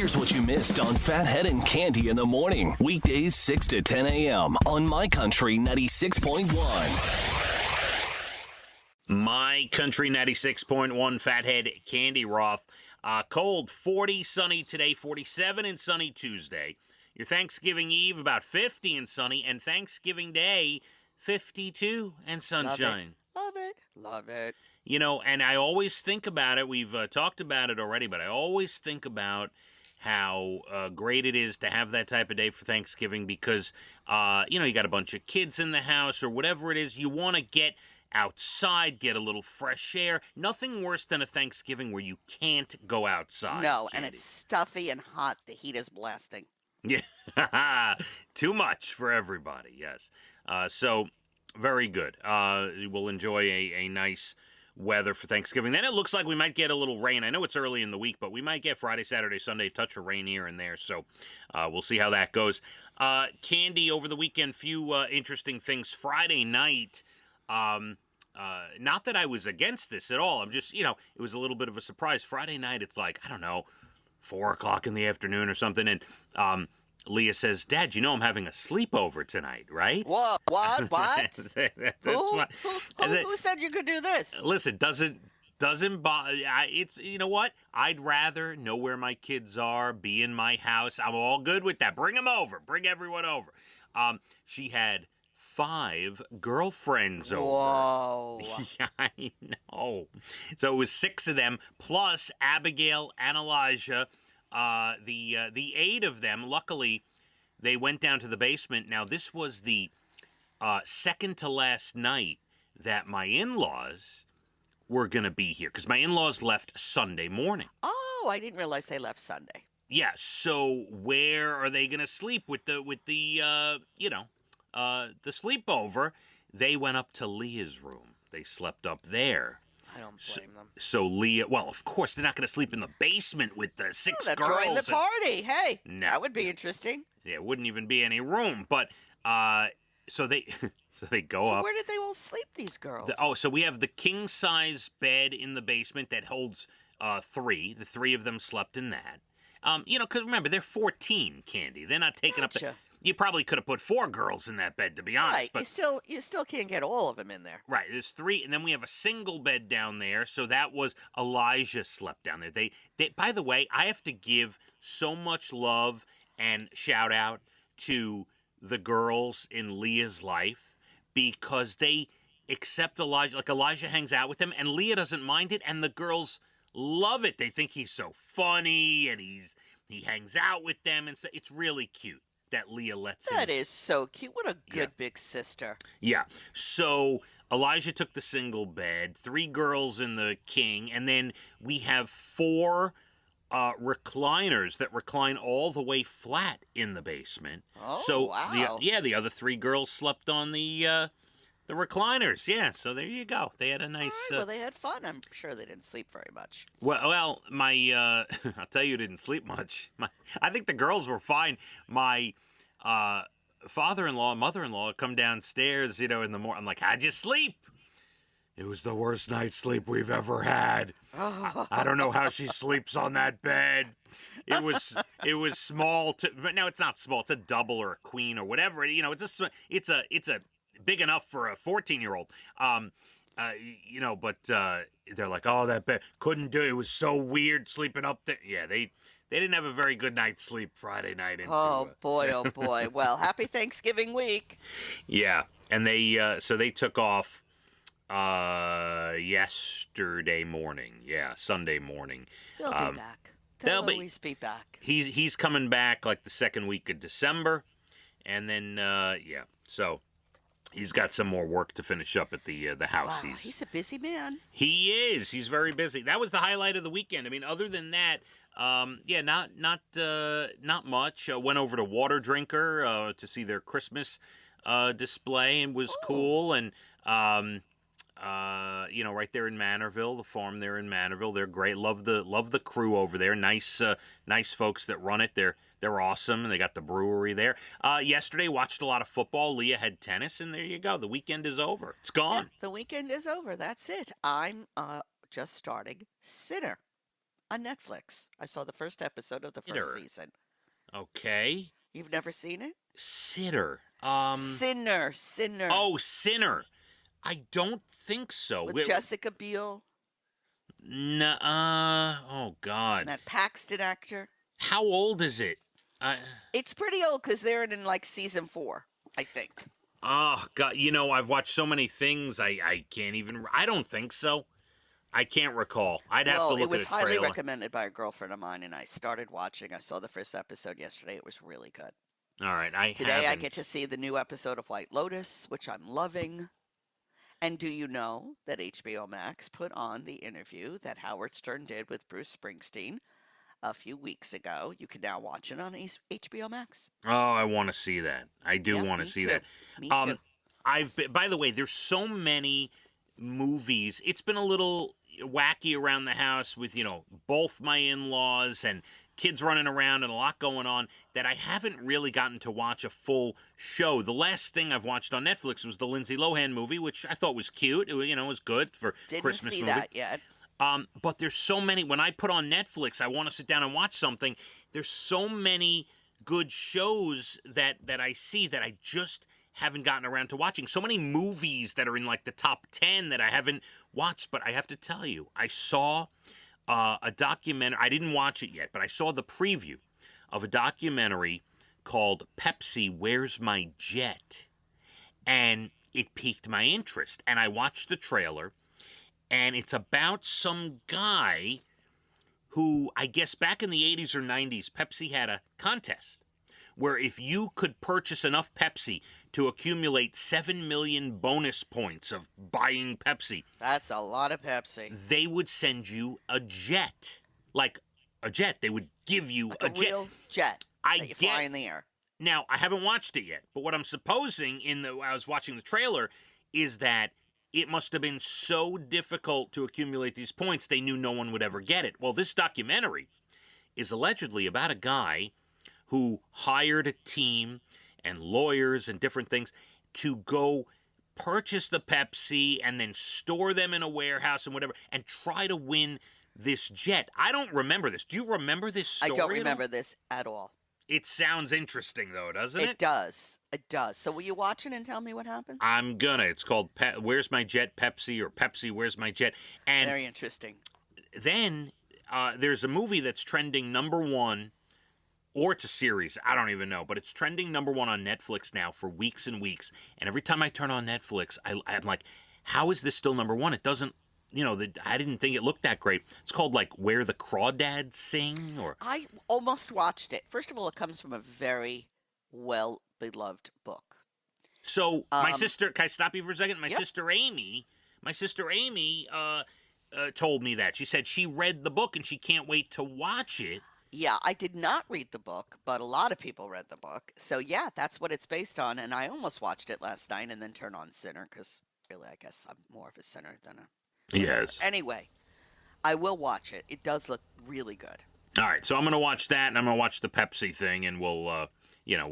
Here's what you missed on Phathead and Cande in the morning. Weekdays 6 to 10 a.m. on My Country 96.1. My Country 96.1, Phathead, Cande Roth. Cold, 40, sunny today, 47 and sunny Tuesday. Your Thanksgiving Eve, about 50 and sunny, and Thanksgiving Day, 52 and sunshine. Love it. Love it. You know, and I always think about it. We've talked about it already, but I always think about how great it is to have that type of day for Thanksgiving because, you got a bunch of kids in the house or whatever it is. You want to get outside, get a little fresh air. Nothing worse than a Thanksgiving where you can't go outside. No, and it's stuffy and hot. The heat is blasting. Yeah, too much for everybody, yes. So, very good. We'll enjoy a nice weather for Thanksgiving. Then it looks like we might get a little rain. I know it's early in the week, but we might get Friday, Saturday, Sunday, a touch of rain here and there. So we'll see how that goes. Cande, over the weekend, few interesting things. Friday night, not that I was against this at all. I'm just, it was a little bit of a surprise. Friday night, it's like, I don't know, 4 o'clock in the afternoon or something. And Leah says, Dad, I'm having a sleepover tonight, right? What? What? Who said you could do this? Listen, doesn't bother. It's, you know what? I'd rather know where my kids are, be in my house. I'm all good with that. Bring them over. Bring everyone over. She had 5 girlfriends over. Whoa. Yeah, I know. So it was 6 of them, plus Abigail and Elijah. The 8 of them, luckily, they went down to the basement. Now, this was the second to last night that my in-laws were going to be here, because my in-laws left Sunday morning. Oh, I didn't realize they left Sunday. Yeah, so where are they going to sleep with the sleepover? They went up to Leah's room. They slept up there. I don't blame them. So Leah, well, of course, they're not going to sleep in the basement with the 6 girls. Join the party. Hey, no. That would be interesting. Yeah, it wouldn't even be any room. But so they go up. Where did they all sleep, these girls? So we have the king size bed in the basement that holds 3. The 3 of them slept in that. Because remember, they're 14, Cande. They're not taking up the. You probably could have put 4 girls in that bed, to be honest. Right, but you still can't get all of them in there. Right, there's 3, and then we have a single bed down there. So that was Elijah slept down there. They by the way, I have to give so much love and shout out to the girls in Leah's life because they accept Elijah. Like Elijah hangs out with them, and Leah doesn't mind it, and the girls love it. They think he's so funny, and he hangs out with them, and so it's really cute that Leah lets him. That is so cute. What a good big sister. Yeah. So Elijah took the single bed, 3 girls in the king, and then we have 4 recliners that recline all the way flat in the basement. Oh, so wow. The other 3 girls slept on the recliners. Yeah, so there you go. They had a nice. All right, well, they had fun. I'm sure they didn't sleep very much. Well, my I'll tell you, didn't sleep much. I think the girls were fine. My father-in-law, mother-in-law come downstairs, in the morning. I'm like, how'd you sleep? It was the worst night's sleep we've ever had. I don't know how she sleeps on that bed. It was small. But no, it's not small. It's a double or a queen or whatever. It's a big enough for a 14-year-old. But they're like, oh, that bed couldn't do it. It was so weird sleeping up there. Yeah, they didn't have a very good night's sleep Friday night. Oh boy. Well, happy Thanksgiving week. Yeah, and they took off yesterday morning. Yeah, Sunday morning. They'll be back. They'll always be back. He's coming back like the second week of December, and then so. He's got some more work to finish up at the house. Wow, he's a busy man. He is. He's very busy. That was the highlight of the weekend. I mean, other than that, not much. Went over to Water Drinker to see their Christmas display and was cool. And right there in Manorville, the farm there in Manorville, they're great. Love the crew over there. Nice folks that run it. They're awesome, and they got the brewery there. Yesterday, watched a lot of football. Leah had tennis, and there you go. The weekend is over. It's gone. Yeah, the weekend is over. That's it. I'm just starting Sinner. on Netflix. I saw the first episode of the first season. Okay. You've never seen it? Sitter. Sinner. Oh, Sinner. I don't think so. With Jessica Biel. Oh, God. And that Paxton actor. How old is it? It's pretty old because they're in like season 4, I think. Oh, God. I've watched so many things. I can't even. I don't think so. I can't recall. I'd have to look at a trailer. It was highly recommended by a girlfriend of mine, and I started watching. I saw the first episode yesterday. It was really good. All right. Today I get to see the new episode of White Lotus, which I'm loving. And do you know that HBO Max put on the interview that Howard Stern did with Bruce Springsteen a few weeks ago? You can now watch it on HBO Max. Oh, I want to see that. I do want to see that. Me too. By the way, there's so many movies. It's been a little wacky around the house with, both my in-laws and kids running around and a lot going on that I haven't really gotten to watch a full show. The last thing I've watched on Netflix was the Lindsay Lohan movie, which I thought was cute. It was good for Christmas movie. Didn't see that yet. But there's so many. When I put on Netflix, I want to sit down and watch something. There's so many good shows that I see that I just haven't gotten around to watching. So many movies that are in like the top 10 that I haven't watched. But I have to tell you, I saw a documentary. I didn't watch it yet, but I saw the preview of a documentary called Pepsi, Where's My Jet? And it piqued my interest. And I watched the trailer, and it's about some guy who, I guess back in the 80s or 90s, Pepsi had a contest where if you could purchase enough Pepsi to accumulate 7 million bonus points of buying Pepsi. That's a lot of Pepsi. They would send you a jet. Like a jet. They would give you like a jet. Real jet that you fly in the air. Now, I haven't watched it yet, but what I'm supposing I was watching the trailer is that it must have been so difficult to accumulate these points, they knew no one would ever get it. Well, this documentary is allegedly about a guy who hired a team and lawyers and different things to go purchase the Pepsi and then store them in a warehouse and whatever and try to win this jet. I don't remember this. Do you remember this story? I don't remember this at all. It sounds interesting, though, doesn't it? It does. It does. So will you watch it and tell me what happens? I'm gonna. It's called Where's My Jet, Pepsi, or Pepsi, Where's My Jet? And very interesting. Then there's a movie that's trending #1, or it's a series. I don't even know. But it's trending #1 on Netflix now for weeks and weeks. And every time I turn on Netflix, I'm like, how is this still #1? It doesn't... I didn't think it looked that great. It's called, like, Where the Crawdads Sing, or... I almost watched it. First of all, it comes from a very well-beloved book. So, my sister... Can I stop you for a second? My Yep. sister Amy told me that. She said she read the book, and she can't wait to watch it. Yeah, I did not read the book, but a lot of people read the book. So, yeah, that's what it's based on, and I almost watched it last night and then turned on Sinner, because, really, I guess I'm more of a sinner than a... Yes. Anyway, I will watch it. It does look really good. All right, so I'm going to watch that, and I'm going to watch the Pepsi thing, and we'll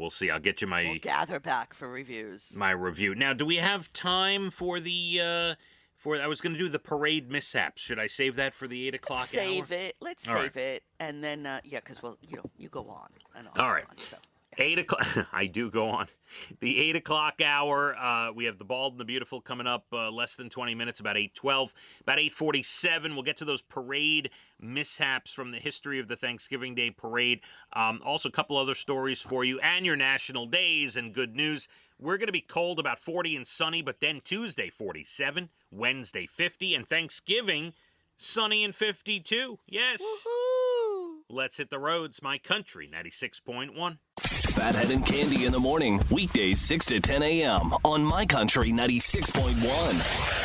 see. I'll get you We'll gather back for reviews. My review. Now, do we have time for the... I was going to do the parade mishaps. Should I save that for the 8 o'clock hour? Save it. Let's save it. And then, because, you go on. And I'll All right. Go on, so. 8 o'clock. I do go on. The 8 o'clock hour, we have the Bald and the Beautiful coming up less than 20 minutes, about 8:12. About 8:47, we'll get to those parade mishaps from the history of the Thanksgiving Day parade. Also, a couple other stories for you and your national days and good news. We're going to be cold, about 40 and sunny, but then Tuesday, 47, Wednesday, 50, and Thanksgiving, sunny and 52. Yes. Woohoo! Let's hit the roads. My Country, 96.1. Phathead and Cande in the morning, weekdays 6 to 10 a.m. on My Country 96.1.